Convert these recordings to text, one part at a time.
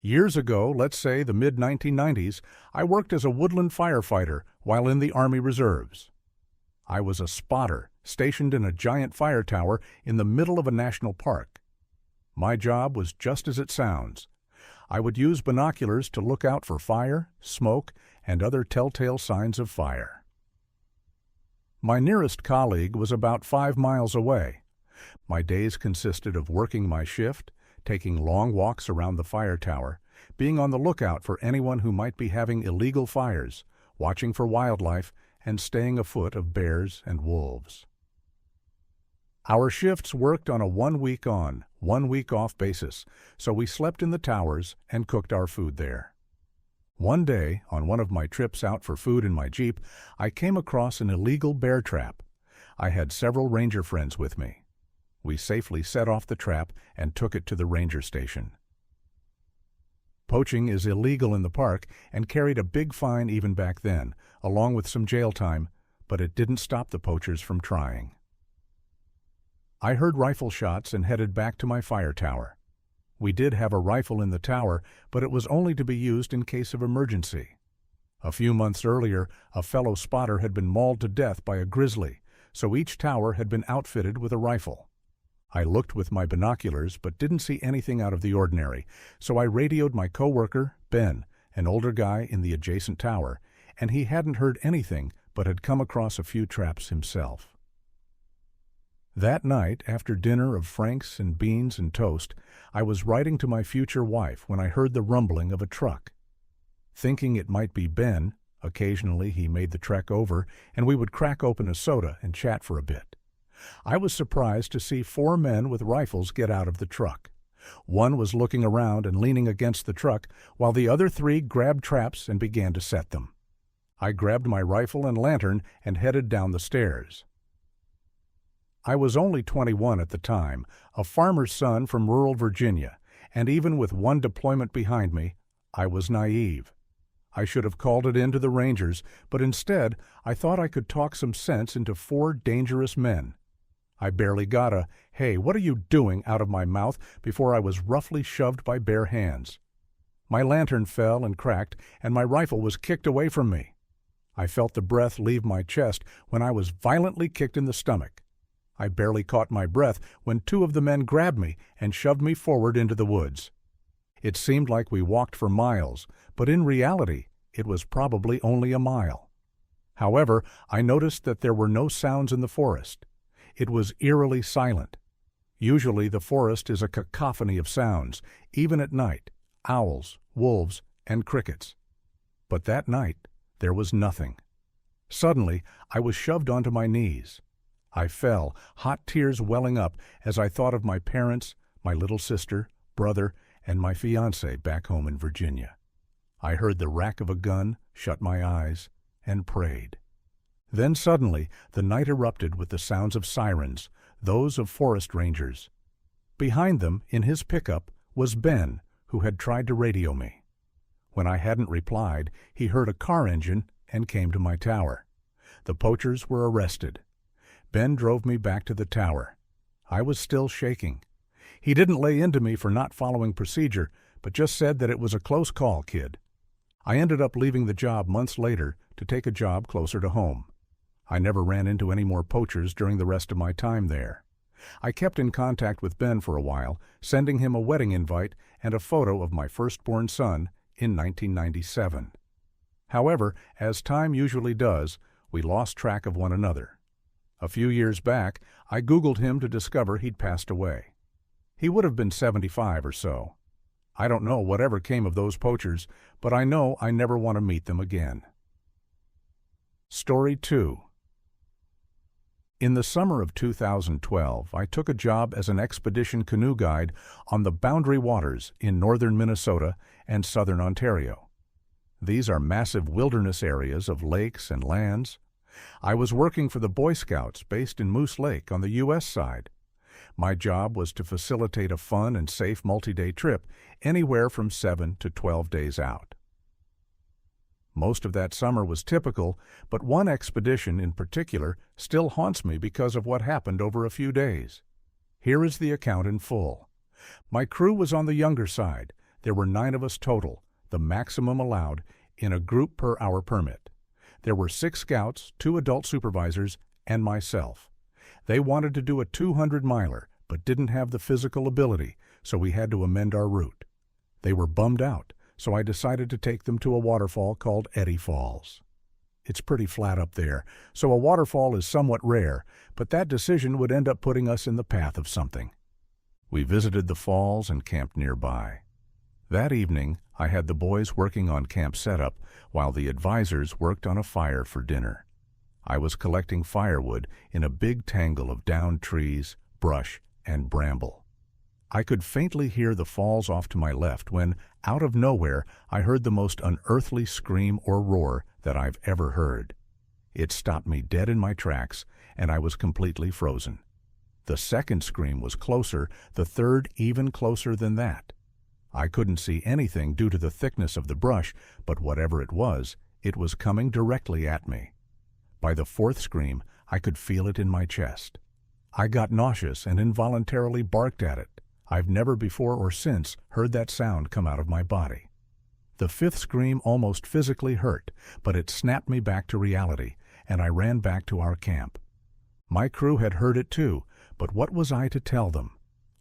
Years ago, let's say the mid-1990s, I worked as a woodland firefighter while in the Army Reserves. I was a spotter, stationed in a giant fire tower in the middle of a national park. My job was just as it sounds. I would use binoculars to look out for fire, smoke, and other telltale signs of fire. My nearest colleague was about 5 miles away. My days consisted of working my shift, taking long walks around the fire tower, being on the lookout for anyone who might be having illegal fires, watching for wildlife, and staying afoot of bears and wolves. Our shifts worked on a 1-week on, 1-week off basis, so we slept in the towers and cooked our food there. One day, on one of my trips out for food in my Jeep, I came across an illegal bear trap. I had several ranger friends with me. We safely set off the trap and took it to the ranger station. Poaching is illegal in the park and carried a big fine even back then, along with some jail time, but it didn't stop the poachers from trying. I heard rifle shots and headed back to my fire tower. We did have a rifle in the tower, but it was only to be used in case of emergency. A few months earlier, a fellow spotter had been mauled to death by a grizzly, so each tower had been outfitted with a rifle. I looked with my binoculars but didn't see anything out of the ordinary, so I radioed my coworker, Ben, an older guy in the adjacent tower, and he hadn't heard anything but had come across a few traps himself. That night, after dinner of franks and beans and toast, I was writing to my future wife when I heard the rumbling of a truck. Thinking it might be Ben, occasionally he made the trek over, and we would crack open a soda and chat for a bit. I was surprised to see 4 men with rifles get out of the truck. One was looking around and leaning against the truck, while the other 3 grabbed traps and began to set them. I grabbed my rifle and lantern and headed down the stairs. I was only 21 at the time, a farmer's son from rural Virginia, and even with 1 deployment behind me, I was naive. I should have called it in to the Rangers, but instead I thought I could talk some sense into 4 dangerous men. I barely got a, "Hey, what are you doing?" out of my mouth before I was roughly shoved by bare hands. My lantern fell and cracked, and my rifle was kicked away from me. I felt the breath leave my chest when I was violently kicked in the stomach. I barely caught my breath when 2 of the men grabbed me and shoved me forward into the woods. It seemed like we walked for miles, but in reality, it was probably only a mile. However, I noticed that there were no sounds in the forest. It was eerily silent. Usually the forest is a cacophony of sounds, even at night, owls, wolves, and crickets. But that night, there was nothing. Suddenly, I was shoved onto my knees. I fell, hot tears welling up as I thought of my parents, my little sister, brother, and my fiancée back home in Virginia. I heard the rack of a gun, shut my eyes, and prayed. Then suddenly, the night erupted with the sounds of sirens, those of forest rangers. Behind them, in his pickup, was Ben, who had tried to radio me. When I hadn't replied, he heard a car engine and came to my tower. The poachers were arrested. Ben drove me back to the tower. I was still shaking. He didn't lay into me for not following procedure, but just said that it was a close call, kid. I ended up leaving the job months later to take a job closer to home. I never ran into any more poachers during the rest of my time there. I kept in contact with Ben for a while, sending him a wedding invite and a photo of my firstborn son in 1997. However, as time usually does, we lost track of one another. A few years back, I Googled him to discover he'd passed away. He would have been 75 or so. I don't know whatever came of those poachers, but I know I never want to meet them again. Story 2. In the summer of 2012, I took a job as an expedition canoe guide on the Boundary Waters in northern Minnesota and southern Ontario. These are massive wilderness areas of lakes and lands. I was working for the Boy Scouts based in Moose Lake on the U.S. side. My job was to facilitate a fun and safe multi-day trip anywhere from 7 to 12 days out. Most of that summer was typical, but one expedition in particular still haunts me because of what happened over a few days. Here is the account in full. My crew was on the younger side. There were 9 of us total, the maximum allowed, in a group per hour permit. There were 6 scouts, 2 adult supervisors, and myself. They wanted to do a 200-miler, but didn't have the physical ability, so we had to amend our route. They were bummed out, so I decided to take them to a waterfall called Eddy Falls. It's pretty flat up there, so a waterfall is somewhat rare, but that decision would end up putting us in the path of something. We visited the falls and camped nearby. That evening, I had the boys working on camp setup while the advisors worked on a fire for dinner. I was collecting firewood in a big tangle of downed trees, brush, and bramble. I could faintly hear the falls off to my left when, out of nowhere, I heard the most unearthly scream or roar that I've ever heard. It stopped me dead in my tracks, and I was completely frozen. The second scream was closer, the third even closer than that. I couldn't see anything due to the thickness of the brush, but whatever it was coming directly at me. By the fourth scream, I could feel it in my chest. I got nauseous and involuntarily barked at it. I've never before or since heard that sound come out of my body. The fifth scream almost physically hurt, but it snapped me back to reality, and I ran back to our camp. My crew had heard it too, but what was I to tell them?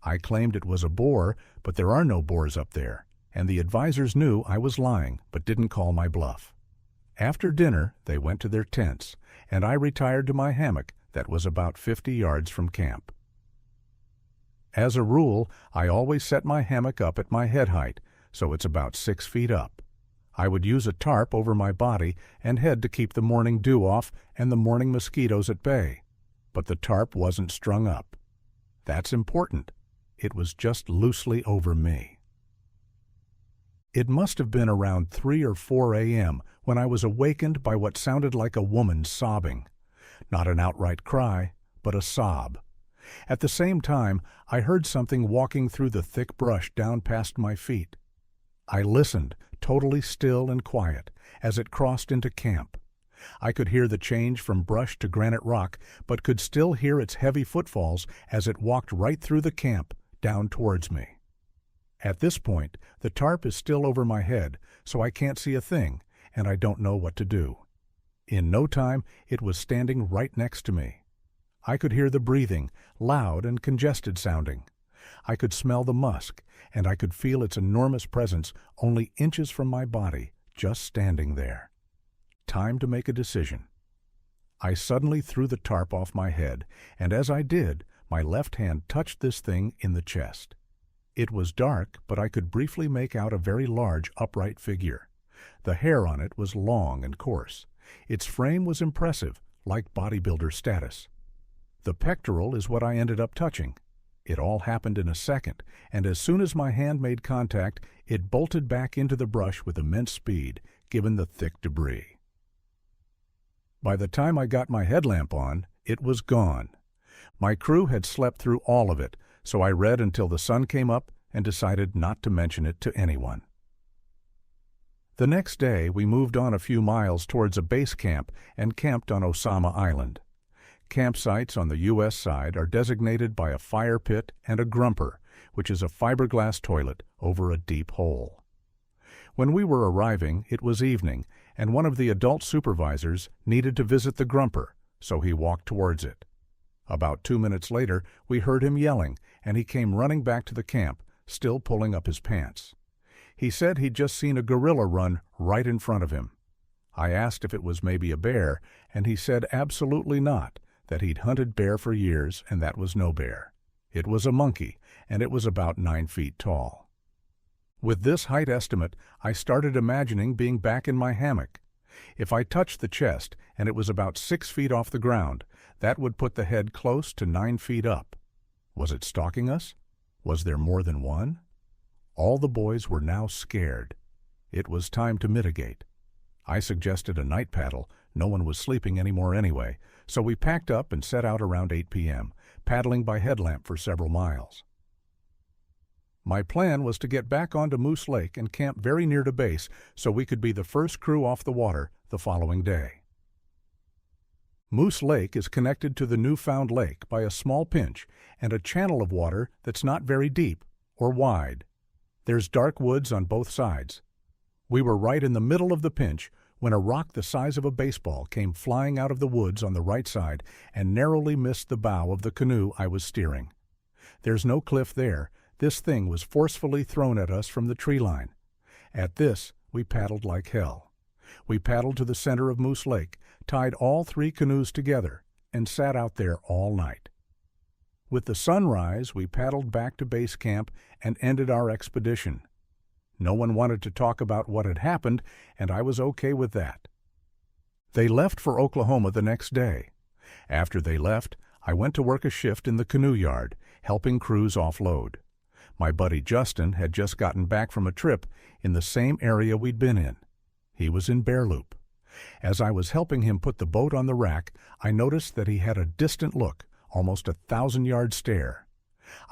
I claimed it was a boar, but there are no boars up there, and the advisors knew I was lying but didn't call my bluff. After dinner, they went to their tents, and I retired to my hammock that was about 50 yards from camp. As a rule, I always set my hammock up at my head height, so it's about 6 feet up. I would use a tarp over my body and head to keep the morning dew off and the morning mosquitoes at bay, but the tarp wasn't strung up. That's important. It was just loosely over me. It must have been around 3 or 4 a.m. when I was awakened by what sounded like a woman sobbing. Not an outright cry, but a sob. At the same time, I heard something walking through the thick brush down past my feet. I listened, totally still and quiet, as it crossed into camp. I could hear the change from brush to granite rock, but could still hear its heavy footfalls as it walked right through the camp, down towards me. At this point, the tarp is still over my head, so I can't see a thing, and I don't know what to do. In no time, it was standing right next to me. I could hear the breathing, loud and congested sounding. I could smell the musk, and I could feel its enormous presence only inches from my body, just standing there. Time to make a decision. I suddenly threw the tarp off my head, and as I did, my left hand touched this thing in the chest. It was dark, but I could briefly make out a very large, upright figure. The hair on it was long and coarse. Its frame was impressive, like bodybuilder status. The pectoral is what I ended up touching. It all happened in a second, and as soon as my hand made contact, it bolted back into the brush with immense speed, given the thick debris. By the time I got my headlamp on, it was gone. My crew had slept through all of it, so I read until the sun came up and decided not to mention it to anyone. The next day, we moved on a few miles towards a base camp and camped on Osama Island. Campsites on the U.S. side are designated by a fire pit and a grumper, which is a fiberglass toilet over a deep hole. When we were arriving, it was evening, and one of the adult supervisors needed to visit the grumper, so he walked towards it. About 2 minutes later, we heard him yelling, and he came running back to the camp, still pulling up his pants. He said he'd just seen a gorilla run right in front of him. I asked if it was maybe a bear, and he said absolutely not, that he'd hunted bear for years, and that was no bear. It was a monkey, and it was about 9 feet tall. With this height estimate, I started imagining being back in my hammock. If I touched the chest, and it was about 6 feet off the ground, that would put the head close to 9 feet up. Was it stalking us? Was there more than one? All the boys were now scared. It was time to mitigate. I suggested a night paddle. No one was sleeping anymore anyway, so we packed up and set out around 8 p.m., paddling by headlamp for several miles. My plan was to get back onto Moose Lake and camp very near to base so we could be the first crew off the water the following day. Moose Lake is connected to the Newfound Lake by a small pinch and a channel of water that's not very deep or wide. There's dark woods on both sides. We were right in the middle of the pinch when a rock the size of a baseball came flying out of the woods on the right side and narrowly missed the bow of the canoe I was steering. There's no cliff there. This thing was forcefully thrown at us from the tree line. At this, we paddled like hell. We paddled to the center of Moose Lake, tied all 3 canoes together, and sat out there all night. With the sunrise, we paddled back to base camp and ended our expedition. No one wanted to talk about what had happened, and I was okay with that. They left for Oklahoma the next day. After they left, I went to work a shift in the canoe yard, helping crews offload. My buddy Justin had just gotten back from a trip in the same area we'd been in. He was in Bear Loop. As I was helping him put the boat on the rack, I noticed that he had a distant look, almost a 1,000-yard stare.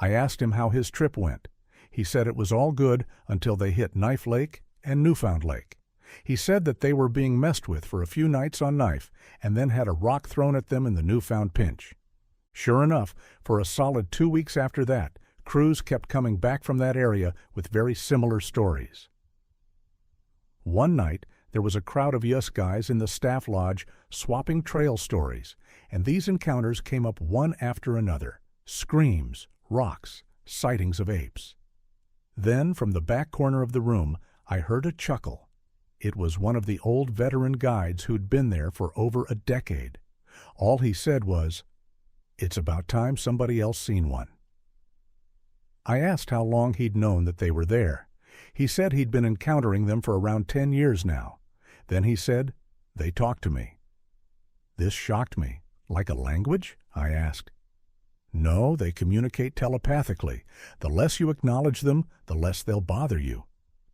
I asked him how his trip went. He said it was all good until they hit Knife Lake and Newfound Lake. He said that they were being messed with for a few nights on Knife and then had a rock thrown at them in the Newfound Pinch. Sure enough, for a solid 2 weeks after that, crews kept coming back from that area with very similar stories. One night, there was a crowd of us guys in the staff lodge swapping trail stories, and these encounters came up one after another: screams, rocks, sightings of apes. Then, from the back corner of the room, I heard a chuckle. It was one of the old veteran guides who'd been there for over a decade. All he said was, "It's about time somebody else seen one." I asked how long he'd known that they were there. He said he'd been encountering them for around 10 years now. Then he said, "They talk to me." This shocked me. "Like a language?" I asked. "No, they communicate telepathically. The less you acknowledge them, the less they'll bother you.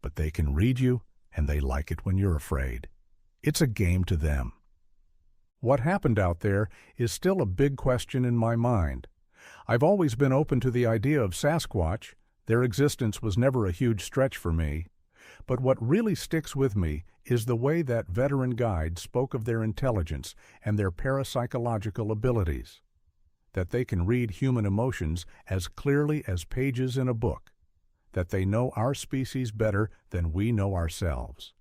But they can read you, and they like it when you're afraid. It's a game to them." What happened out there is still a big question in my mind. I've always been open to the idea of Sasquatch. Their existence was never a huge stretch for me. But what really sticks with me is the way that veteran guide spoke of their intelligence and their parapsychological abilities. That they can read human emotions as clearly as pages in a book. That they know our species better than we know ourselves.